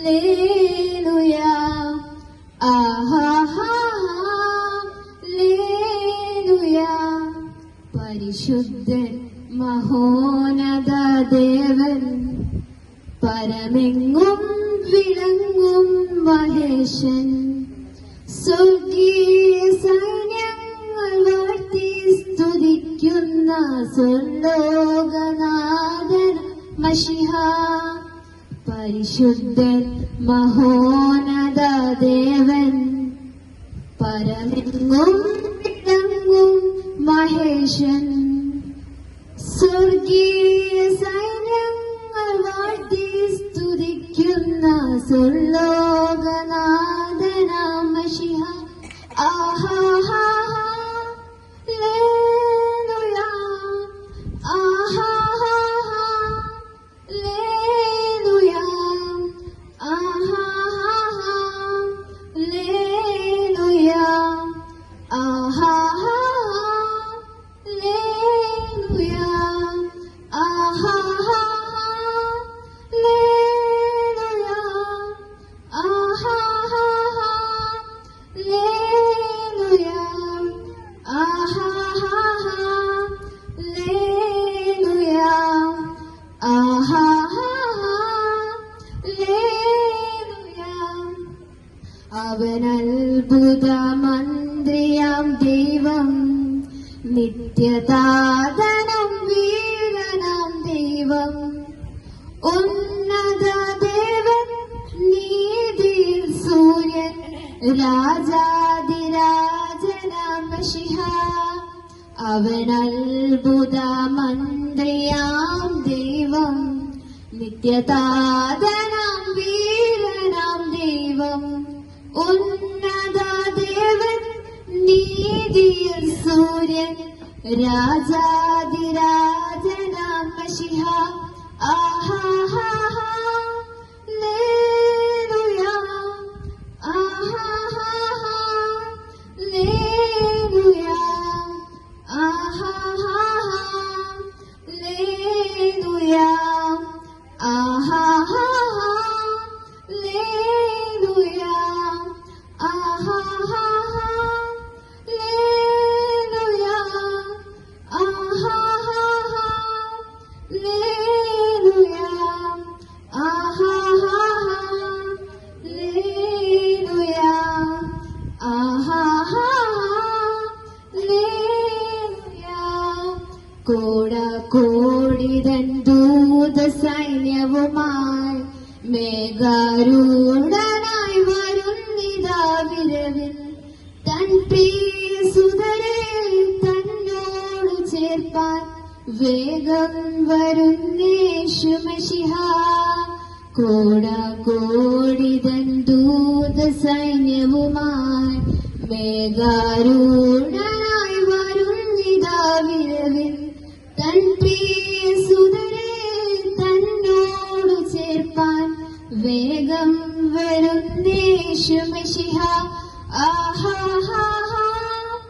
ലേലുയ ആഹാ ലേലുയ. പരിശുദ്ധൻ മഹോന്നത ദേവൻ പരമെങ്ങും വിളങ്ങും മഹേശൻ. സ്വർഗീയ സൈന്യങ്ങൾ വാഴ്ത്തി സ്തുതിക്കുന്ന സ്വർലോകനാഥൻ മശിഹ. പരിശുദ്ധൻ മഹോന്നത ദേവൻ പരമെങ്ങും വിളങ്ങും മഹേശൻ. സ്വർഗീയ സൈന്യങ്ങൾ വാഴ്ത്തി സ്തുതിക്കുന്ന സ്വർലോകനാഥനാം മശിഹ. ആഹാ ലേലുയ ആഹാ ലേലുയ ആഹാ ലേലുയ ആഹാ ലേലുയ ആഹാ ലേലുയ ആഹാ ലേലുയ ആഹാ ലേലുയ ആഹാ ലേലുയ. അവൻ അത്ഭുത മന്ത്രിയാം ദൈവം, നിത്യതാതനം വീരനാം ദൈവം. ഉന്നത ദേവൻ നീതിയിൽ സൂര്യൻ രാജാതിരാജനാം മശിഹ. അവൻ അത്ഭുത മന്ത്രിയാം ദൈവം, നിത്യതാതനാം വീരനാം ദൈവം. ഉന്നത ദേവൻ നീതിയിൽ സൂര്യൻ രാജാതിരാജനാം മശിഹ. ആഹാ ലേലുയ ആഹാ ലേലുയ ആഹാ ലേലുയ ആഹാ ലേലുയ ആഹാ ലേലുയ ആഹാ ലേലുയ ആഹാ ലേലുയ ആഹാ ലേലുയ. കോടാകോടിതൻ ദൂത സൈന്യവുമായി മേഘാരൂഢനായി വരുന്നിതാ വിരവിൽ. തൻ പ്രിയ സുതരെ തന്നോട് ചേർപ്പാൻ വേഗം വരുന്നേശു മശിഹ. കോടാകോടിതൻ ദൂത സൈന്യവുമായി മേഘാരൂഢനായി വരുന്നിതാ വിരവിൽ. തൻ പ്രിയ സുതരെ തന്നോട് ചേർപ്പാൻ വേഗം വരുന്നേശു മശിഹ.